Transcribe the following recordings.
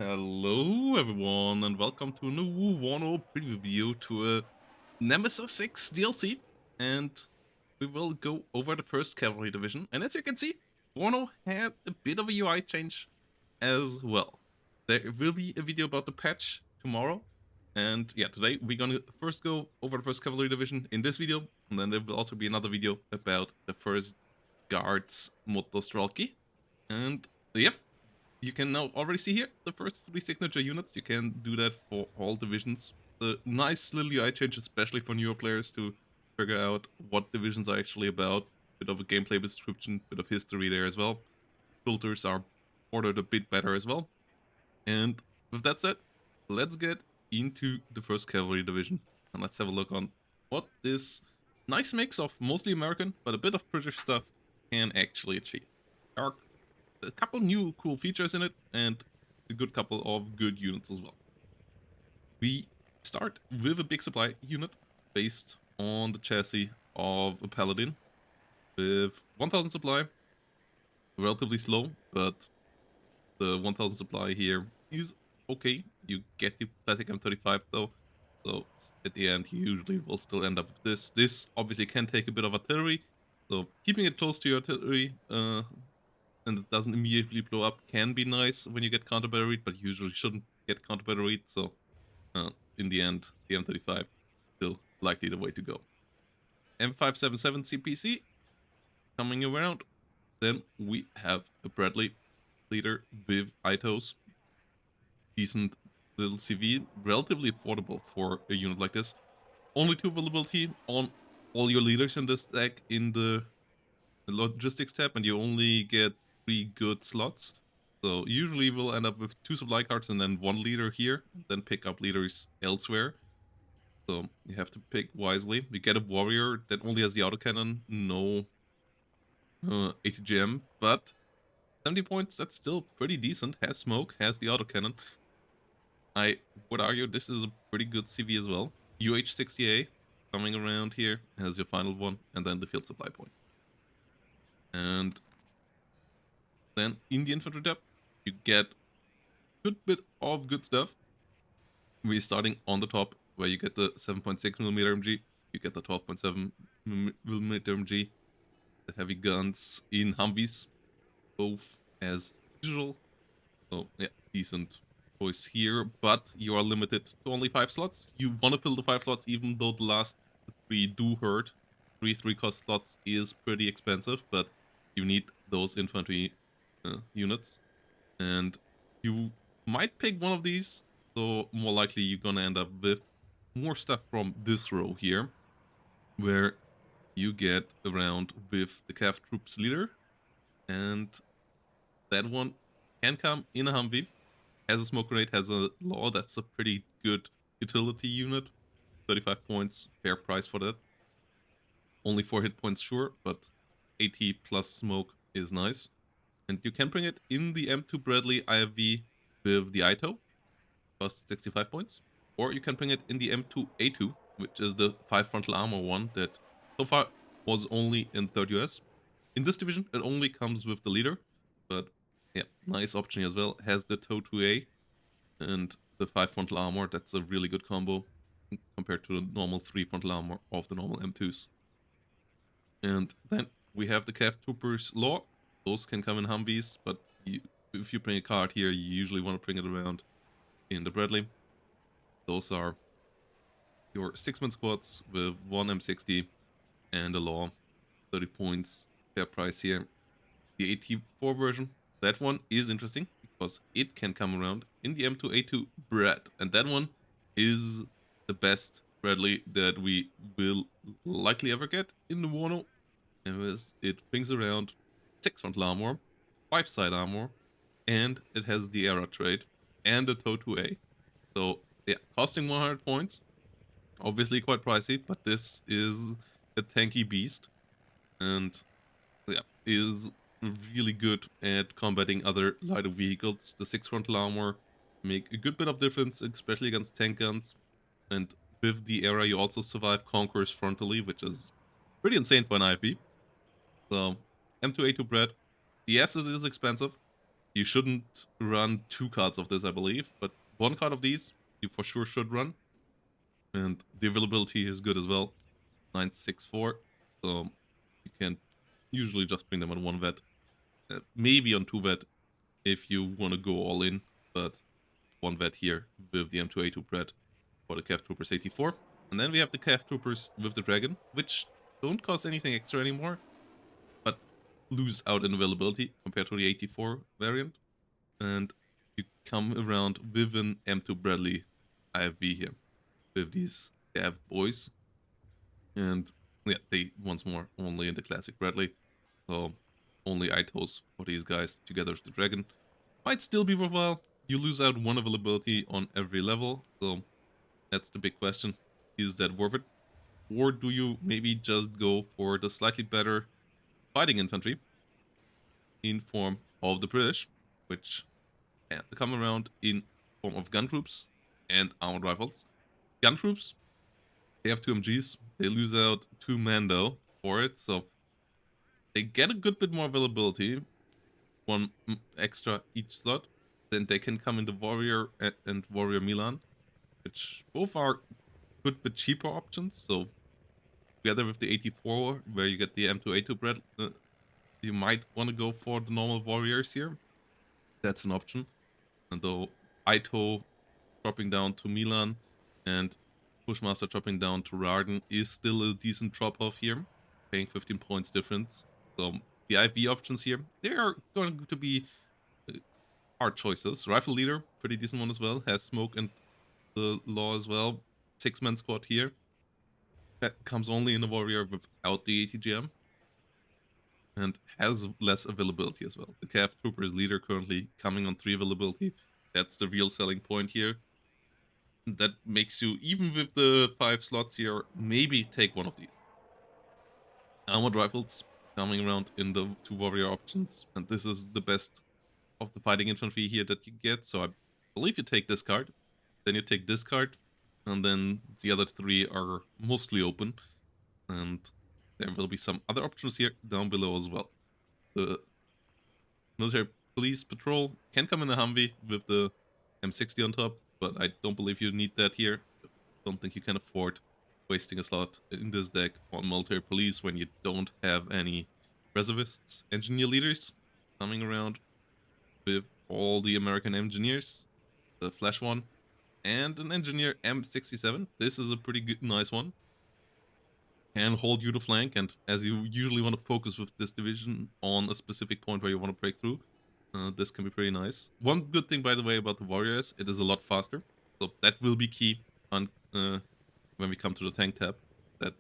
Hello everyone and welcome to a new Wano preview video to a Nemesis 6 DLC, and we will go over the first Cavalry Division. And as you can see, Wano had a bit of a UI change as well. There will be a video about the patch tomorrow, and yeah, today we're gonna first go over the first Cavalry Division in this video, and then there will also be another video about the first Guards Motostralki. And yeah, you can now already see here the first 3 signature units. You can do that for all divisions. The nice little UI change, especially for newer players to figure out what divisions are actually about. Bit of a gameplay description, bit of history there as well. Filters are ordered a bit better as well. And with that said, let's get into the first cavalry division and let's have a look on what this nice mix of mostly American but a bit of British stuff can actually achieve. There are a couple new cool features in it and a good couple of good units as well. We start with a big supply unit based on the chassis of a paladin with 1000 supply, relatively slow, but the 1000 supply here is okay. You get the classic M35 though, so at the end you usually will still end up with this. This obviously can take a bit of artillery, so keeping it close to your artillery and it doesn't immediately blow up can be nice when you get counter-batteried, but you usually shouldn't get counter-batteried, so in the end, the M35 still likely the way to go. M577 CPC coming around. Then we have a Bradley leader with Itos. Decent little CV, relatively affordable for a unit like this. Only 2 availability on all your leaders in this deck in the logistics tab, and you only get 3 good slots. So usually we'll end up with 2 supply cards and then 1 leader here, and then pick up leaders elsewhere. So you have to pick wisely. We get a warrior that only has the autocannon, no ATGM, but 70 points, that's still pretty decent. Has smoke, has the autocannon. I would argue this is a pretty good CV as well. UH60A coming around here as your final one, and then the field supply point. And then in the infantry tab, you get a good bit of good stuff. We're starting on the top, where you get the 7.6mm MG, you get the 12.7mm MG, the heavy guns in Humvees, both as usual. So yeah, decent choice here, but you are limited to only 5 slots. You want to fill the 5 slots, even though the last 3 do hurt. 3 cost slots is pretty expensive, but you need those infantry units, and you might pick one of these, so more likely you're gonna end up with more stuff from this row here, where you get around with the Cav troops leader, and that one can come in a Humvee, has a smoke grenade, has a law. That's a pretty good utility unit. 35 points, fair price for that. Only 4 hit points, sure, but 80 plus smoke is nice. And you can bring it in the M2 Bradley IFV with the Ito, costs 65 points. Or you can bring it in the M2A2, which is the 5 frontal armor one that so far was only in 3rd US. In this division, it only comes with the leader, but yeah, nice option as well. Has the TOW 2A and the 5 frontal armor. That's a really good combo compared to the normal 3 frontal armor of the normal M2s. And then we have the Cav Troopers Law. Those can come in Humvees, but if you bring a card here, you usually want to bring it around in the Bradley. Those are your 6-man squads with 1 M60 and a Law. 30 points, fair price here. The AT4 version, that one is interesting because it can come around in the M2A2 Brad, and that one is the best Bradley that we will likely ever get in the Wano. It brings around 6 frontal armor, 5 side armor, and it has the era trait and a TOW 2A. So yeah, costing 100 points, obviously quite pricey, but this is a tanky beast, and yeah, is really good at combating other lighter vehicles. The 6 frontal armor make a good bit of difference, especially against tank guns, and with the era you also survive conquerors frontally, which is pretty insane for an IFV. So M2A2 Brad, yes, it is expensive, You shouldn't run 2 cards of this, I believe, but 1 card of these you for sure should run. And the availability is good as well. 964. So you can usually just bring them on 1 vet. Maybe on 2 vet if you want to go all in, but 1 vet here with the M2A2 Pred for the Cav Troopers 84. And then we have the Cav Troopers with the Dragon, which don't cost anything extra anymore, but lose out in availability compared to the 84 variant. And you come around with an M2 Bradley IFV here with these Cav boys. And yeah, they once more only in the classic Bradley. So only ITOs for these guys together with the Dragon. Might still be worthwhile. You lose out 1 availability on every level. So that's the big question. Is that worth it? Or do you maybe just go for the slightly better fighting infantry in form of the British, which come around in form of gun troops and armored rifles. Gun troops, they have 2 MGs. They lose out 2 Mando for it, so they get a good bit more availability, 1 extra each slot. Then they can come into Warrior and Warrior Milan, which both are good but cheaper options. So together with the 84, where you get the M2A2 bread, you might want to go for the normal Warriors here. That's an option. And though Ito dropping down to Milan and Pushmaster dropping down to Rarden is still a decent drop-off here, paying 15 points difference. So the IV options here, they are going to be hard choices. Rifle Leader, pretty decent one as well, has Smoke and the Law as well. 6-man squad here. That comes only in a Warrior without the ATGM. And has less availability as well. The Cav Troopers Leader currently coming on 3 availability. That's the real selling point here. That makes you, even with the 5 slots here, maybe take one of these. Armored Rifles coming around in the 2 Warrior options. And this is the best of the fighting infantry here that you get. So I believe you take this card. Then you take this card. And then the other 3 are mostly open. And there will be some other options here down below as well. The military police patrol can come in a Humvee with the M60 on top, but I don't believe you need that here. Don't think you can afford wasting a slot in this deck on military police when you don't have any reservists. Engineer leaders coming around with all the American engineers, the Flash one, and an engineer M67. This is a pretty good, nice one. Can hold you to flank, and as you usually want to focus with this division on a specific point where you want to break through, this can be pretty nice. One good thing, by the way, about the Warriors, it is a lot faster. So that will be key on when we come to the tank tab. That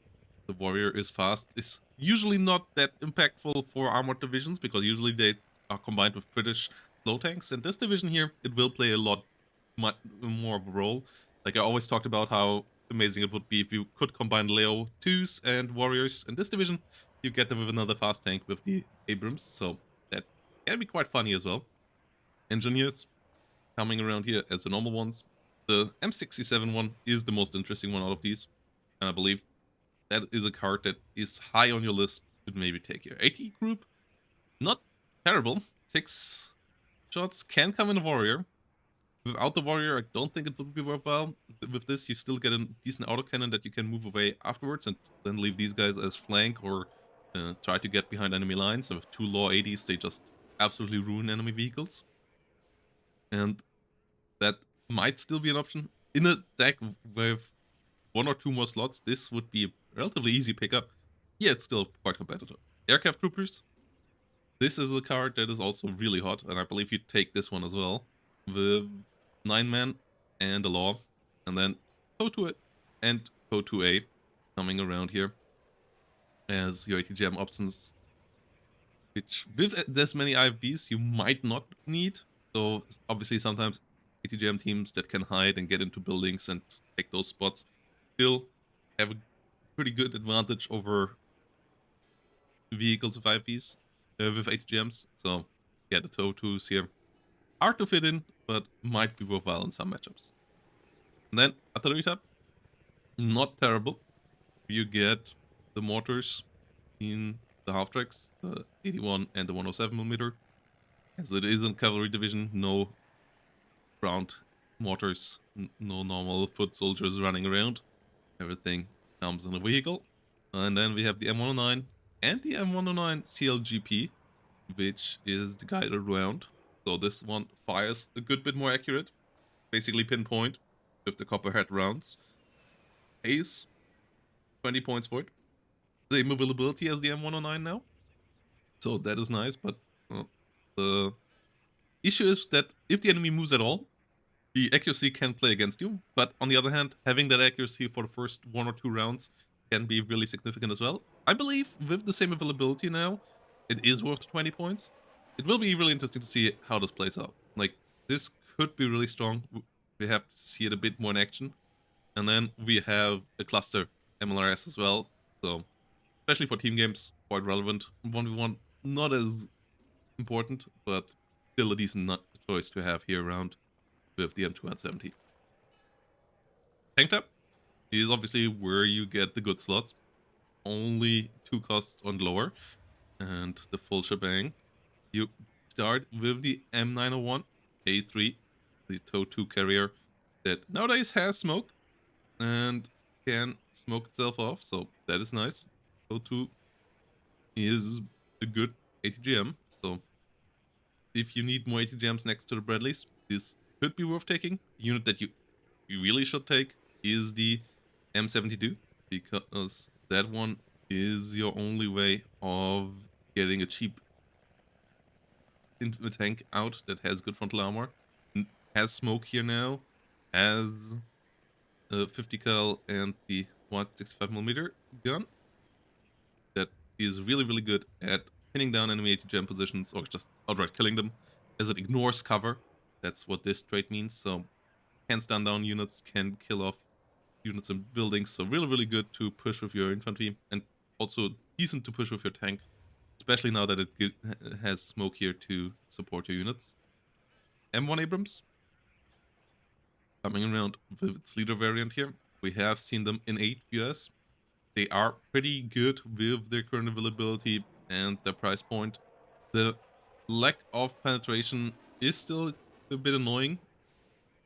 the Warrior is fast is usually not that impactful for armored divisions, because usually they are combined with British slow tanks. And this division here, it will play a lot more of a role. Like I always talked about how amazing it would be if you could combine Leo 2s and Warriors in this division. You get them with another fast tank with the Abrams, so that can be quite funny as well. Engineers coming around here as the normal ones. The M67 one is the most interesting one out of these, and I believe that is a card that is high on your list to maybe take here. AT group, not terrible. 6 shots can come in a Warrior. Without the Warrior, I don't think it would be worthwhile. With this, you still get a decent autocannon that you can move away afterwards and then leave these guys as flank or try to get behind enemy lines. So with 2 Law 80s, they just absolutely ruin enemy vehicles. And that might still be an option. In a deck with 1 or 2 more slots, this would be a relatively easy pickup. Yeah, it's still quite competitive. Aircraft Troopers. This is a card that is also really hot, and I believe you take this one as well. With 9-man and a Law, and then Co-2 and Co-2A coming around here as your ATGM options, which with this many IFVs you might not need. So obviously sometimes ATGM teams that can hide and get into buildings and take those spots still have a pretty good advantage over vehicles with IFVs, with ATGMs. So yeah, the TOW2s here, hard to fit in, but might be worthwhile in some matchups. And then artillery tab, not terrible. You get the mortars in the half tracks, the 81 and the 107mm, as it is in Cavalry Division, no ground mortars, no normal foot soldiers running around. Everything comes in a vehicle. And then we have the M109 and the M109 CLGP, which is the guided round. So this one fires a good bit more accurate, basically pinpoint with the copperhead rounds. Ace, 20 points for it. Same availability as the M109 now. So that is nice, but the issue is that if the enemy moves at all, the accuracy can play against you. But on the other hand, having that accuracy for the first 1 or 2 rounds can be really significant as well. I believe with the same availability now, it is worth 20 points. It will be really interesting to see how this plays out. Like, this could be really strong. We have to see it a bit more in action. And then we have a cluster MLRS as well. So, especially for team games, quite relevant. 1v1, not as important, but still a decent choice to have here around with the M270. Tank Tap is obviously where you get the good slots. Only 2 costs on lower and the full shebang. You start with the M901 A3, the TOW 2 carrier that nowadays has smoke and can smoke itself off, so that is nice. TOW 2 is a good ATGM, so if you need more ATGMs next to the Bradleys, this could be worth taking. The unit that you really should take is the M72, because that one is your only way of getting a cheap into a tank out that has good frontal armor, has smoke here now, has a 50 cal and the 165mm gun that is really good at pinning down enemy ATGM positions or just outright killing them, as it ignores cover. That's what this trait means. So can stun down units, can kill off units in buildings. So really good to push with your infantry, and also decent to push with your tank, especially now that it has smoke here to support your units. M1 Abrams coming around with its leader variant here. We have seen them in 8 US. They are pretty good with their current availability and their price point. The lack of penetration is still a bit annoying.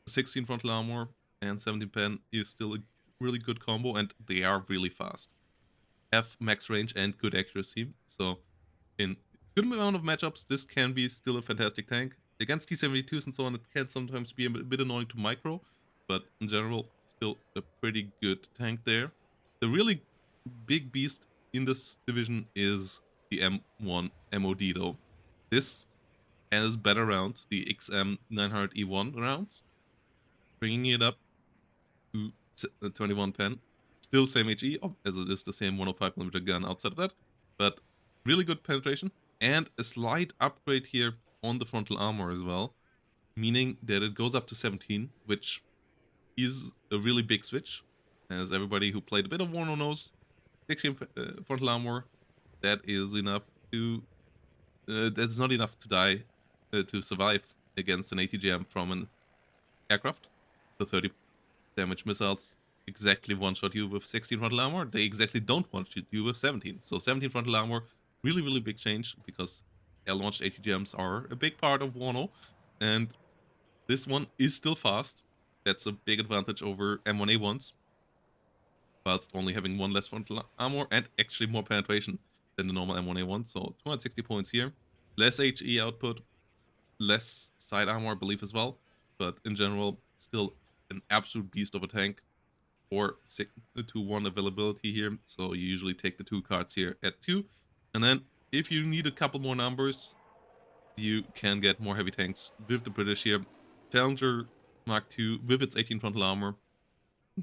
16 frontal armor and 17 pen is still a really good combo, and they are really fast. Have max range and good accuracy, so in good amount of matchups, this can be still a fantastic tank. Against T-72s and so on, it can sometimes be a bit annoying to micro, but in general, still a pretty good tank there. The really big beast in this division is the M1 MOD though. This has better rounds, the XM 900E1 rounds, bringing it up to 21 pen. Still same HE, as it is the same 105mm gun outside of that, but really good penetration and a slight upgrade here on the frontal armor as well, meaning that it goes up to 17, which is a really big switch, as everybody who played a bit of Warno knows. 16 frontal armor, that is enough to that's not enough to die to survive against an ATGM from an aircraft. The 30 damage missiles exactly one-shot you with 16 frontal armor. They exactly don't one-shot you with 17. So 17 frontal armor, really big change, because air-launched ATGMs are a big part of Warno, and this one is still fast. That's a big advantage over M1A1s, whilst only having 1 less frontal armor and actually more penetration than the normal M1A1. So 260 points here. Less HE output, less side armor, I believe, as well. But in general, still an absolute beast of a tank for 6-to-1 availability here. So you usually take the 2 cards here at 2. And then if you need a couple more numbers, you can get more heavy tanks with the British here. Challenger Mark II with its 18 frontal armor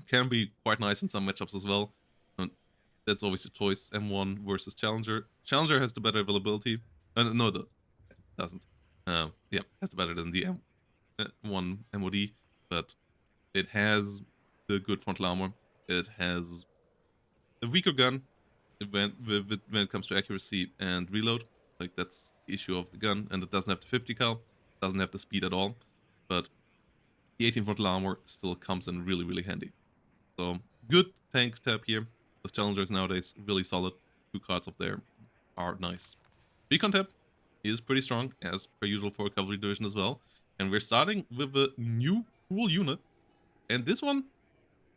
can be quite nice in some matchups as well. And that's always the choice, M1 versus Challenger. Challenger has the better availability. No, it doesn't. Yeah, has the better than the M1 MOD, but it has the good frontal armor. It has a weaker gun when it comes to accuracy and reload. Like, that's the issue of the gun, and it doesn't have the 50 cal, doesn't have the speed at all, but the 18 frontal armor still comes in really handy. So good tank tab here. The Challengers nowadays really solid. 2 cards of there are nice. Recon tab is pretty strong, as per usual for a cavalry division as well. And we're starting with a new cool unit. And this one,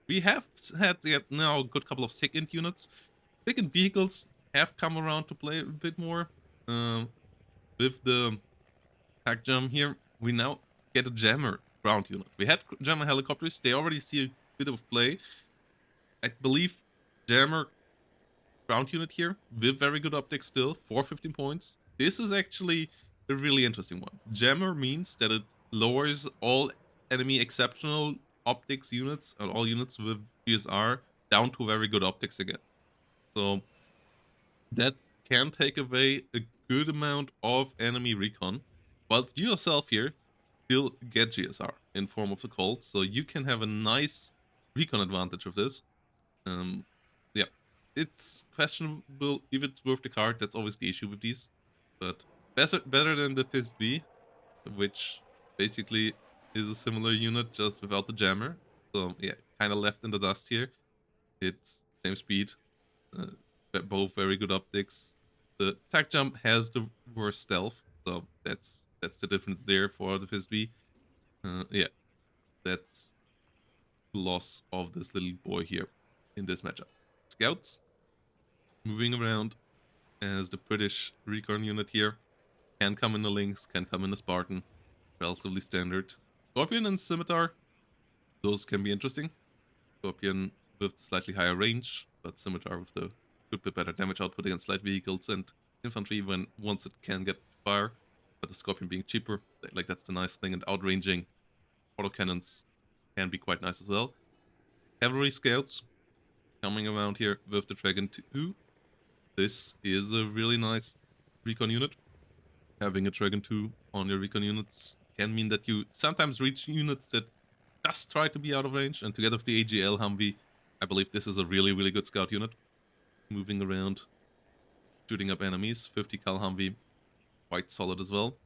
we have had now a good couple of second units. Second vehicles have come around to play a bit more. With the pack jam here, we now get a jammer ground unit. We had jammer helicopters, they already see a bit of play. I believe jammer ground unit here with very good optics still, 415 points. This is actually a really interesting one. Jammer means that it lowers all enemy exceptional optics units and all units with GSR down to very good optics again. So that can take away a good amount of enemy recon, whilst you yourself here still get GSR in form of the Colt, so you can have a nice recon advantage of this. Yeah, it's questionable if it's worth the card. That's always the issue with these, but better than the Fist V, which basically is a similar unit just without the jammer. So yeah, kind of left in the dust here. It's same speed, both very good optics. The tack jump has the worst stealth, so that's the difference there for the Fist V. Yeah, that's the loss of this little boy here in this matchup. Scouts moving around as the British recon unit here. Can come in a Lynx, can come in a Spartan. Relatively standard. Scorpion and Scimitar, those can be interesting. Scorpion with slightly higher range, but Scimitar with the good bit better damage output against light vehicles and infantry when once it can get fire. But the Scorpion being cheaper, like that's the nice thing, and outranging autocannons can be quite nice as well. Cavalry Scouts coming around here with the Dragon 2. This is a really nice recon unit. Having a Dragon 2 on your recon units can mean that you sometimes reach units that just try to be out of range, and together with the AGL Humvee, I believe this is a really, really good scout unit. Moving around, shooting up enemies. 50 cal Humvee, quite solid as well.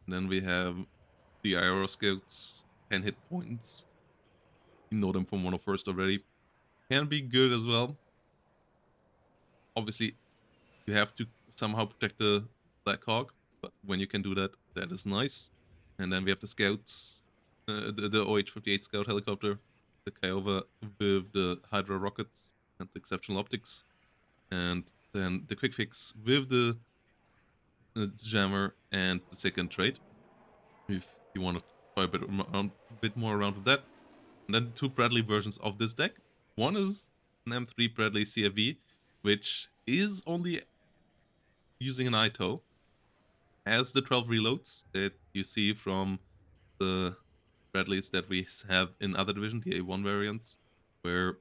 And then we have the Aero Scouts, 10 hit points. You know them from 101st already. Can be good as well. Obviously, you have to somehow protect the Black Hawk, but when you can do that, that is nice. And then we have the Scouts, the OH-58 Scout helicopter, the Kiowa with the Hydra rockets and the exceptional optics, and then the Quick Fix with the Jammer and the second trait, if you want to try a bit more around with that. And then two Bradley versions of this deck. One is an M3 Bradley CFV, which is only using an ITO, has the 12 reloads that you see from the Bradleys that we have in other division, the A1 variants, where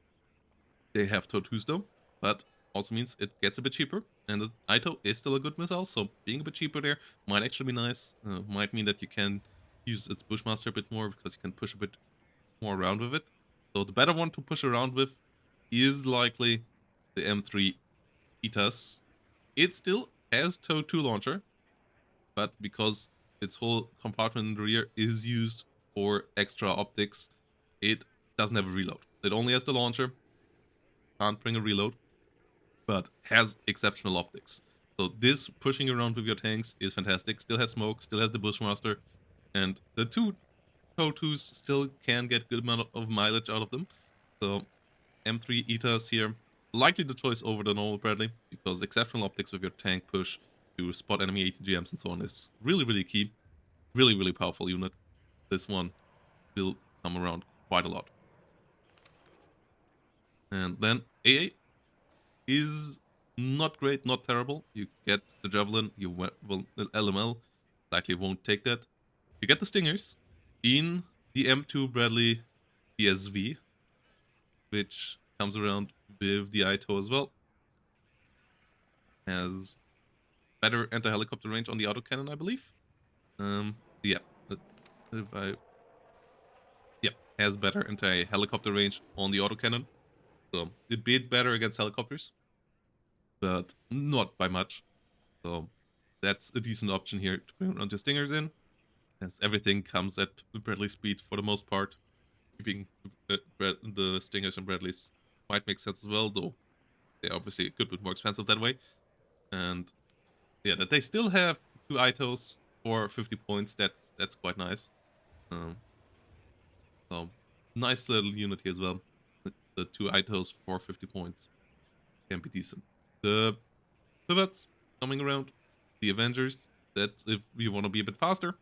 they have TOW2s though, but also means it gets a bit cheaper, and the ITO is still a good missile, so being a bit cheaper there might actually be nice. Might mean that you can use its Bushmaster a bit more, because you can push a bit more around with it. So the better one to push around with is likely the M3 ITAS. It still has TOW2 launcher, but because its whole compartment in the rear is used for extra optics, it doesn't have a reload. It only has the launcher, can't bring a reload, but has exceptional optics. So this pushing around with your tanks is fantastic. Still has smoke, still has the Bushmaster, and the two TOW2s still can get good amount of mileage out of them. So M3 ITAS here, likely the choice over the normal Bradley, because exceptional optics with your tank push to spot enemy ATGMs and so on is really, really key. Really, really powerful unit. This one will come around quite a lot. And then AA is not great, not terrible. You get the Javelin, you will LML, likely won't take that. You get the Stingers in the M2 Bradley PSV, which comes around with the ITO as well. Has better anti-helicopter range on the autocannon, I believe. Yeah. Has better anti-helicopter range on the autocannon. So it beat better against helicopters, but not by much. So that's a decent option here to bring around your Stingers in, as everything comes at Bradley speed for the most part. Keeping the Stingers and Bradleys might make sense as well, though they're obviously a good bit more expensive that way. And yeah, that they still have 2 Itos for 50 points. That's quite nice. Um, so nice little unit here as well. The 2 Itos for 50 points can be decent. The pivots coming around. The Avengers. That's if you want to be a bit faster.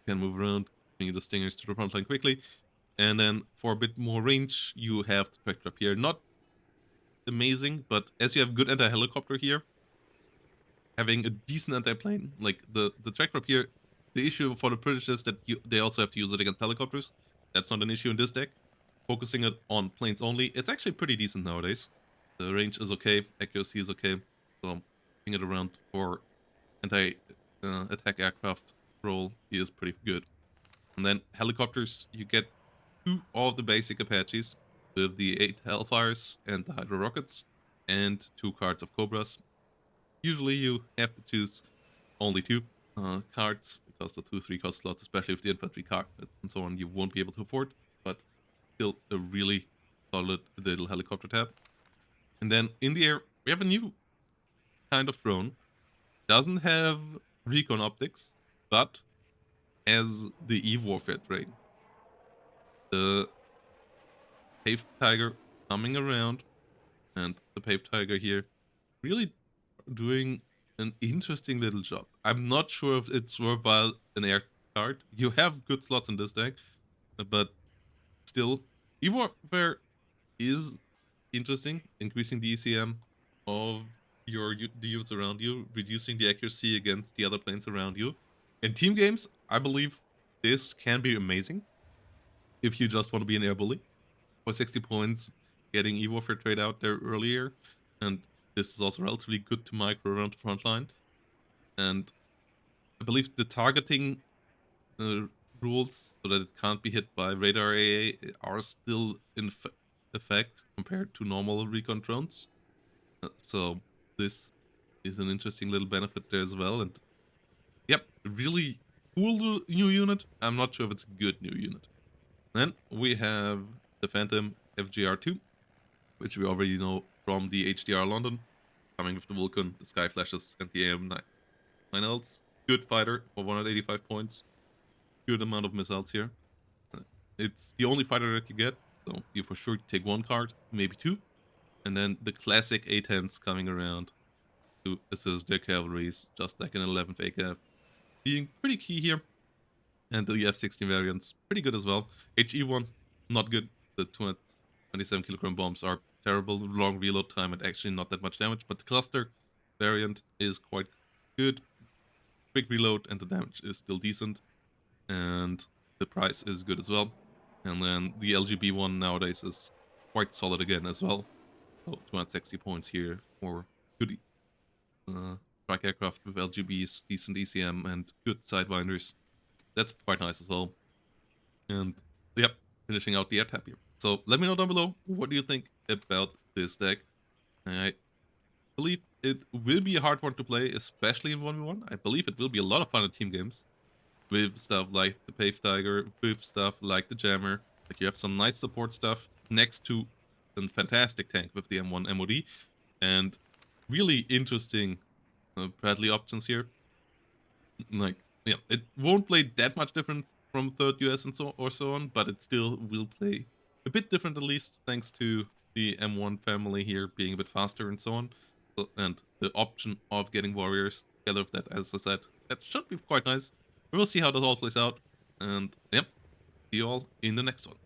Can move around, bring the Stingers to the front line quickly. And then for a bit more range, you have the track trap here. Not amazing, but as you have good anti-helicopter here, having a decent anti-plane, like the track trap here, the issue for the British is that they also have to use it against helicopters. That's not an issue in this deck. Focusing it on planes only, it's actually pretty decent nowadays. The range is okay, accuracy is okay, so bring it around for anti-attack aircraft role is pretty good. And then helicopters, you get 2 of the basic Apaches with the 8 Hellfires and the Hydra Rockets, and 2 cards of Cobras. Usually you have to choose only 2 cards, because the 2-3 cost slots, especially with the infantry card and so on, you won't be able to afford, but still a really solid little helicopter tab. And then in the air, we have a new kind of drone. Doesn't have recon optics, but has the Eve Warfare train. The Paved Tiger coming around, and the Paved Tiger here really doing an interesting little job. I'm not sure if it's worthwhile an air card. You have good slots in this deck, but still, Eve Warfare is interesting, increasing the ECM of the units around you, reducing the accuracy against the other planes around you. In team games, I believe this can be amazing if you just want to be an air bully. For 60 points, getting Eve Warfare trade out there earlier, and this is also relatively good to micro around the front line. And I believe the targeting rules, so that it can't be hit by radar AA, are still in effect compared to normal recon drones. So this is an interesting little benefit there as well. And yep, really cool new unit. I'm not sure if it's a good new unit. Then we have the Phantom FGR2, which we already know from the HDR London, coming with the Vulcan, the Sky Flashes, and the AM9Ls. Good fighter for 185 points. Good amount of missiles here. It's the only fighter that you get, so you for sure take 1 card, maybe 2. And then the classic A10s coming around to assist their cavalries, just like an 11th ACAF. Being pretty key here. And the F-16 variants, pretty good as well. HE1, not good. The 227 kilogram bombs are terrible. Long reload time and actually not that much damage. But the cluster variant is quite good. Quick reload and the damage is still decent. And the price is good as well. And then the LGB one nowadays is quite solid again as well. So 260 points here for good strike aircraft with LGBs, decent ECM, and good sidewinders. That's quite nice as well. And yep, finishing out the air tab here. So let me know down below, what do you think about this deck? I believe it will be a hard one to play, especially in 1v1. I believe it will be a lot of fun in team games, with stuff like the Paved Tiger, with stuff like the Jammer. Like you have some nice support stuff next to a fantastic tank with the M1 MOD, and really interesting Bradley options here. Like, yeah, it won't play that much different from 3rd US and so on, but it still will play a bit different, at least thanks to the M1 family here being a bit faster and so on. And the option of getting warriors together with that, as I said, that should be quite nice. We'll see how that all plays out. And yep, see you all in the next one.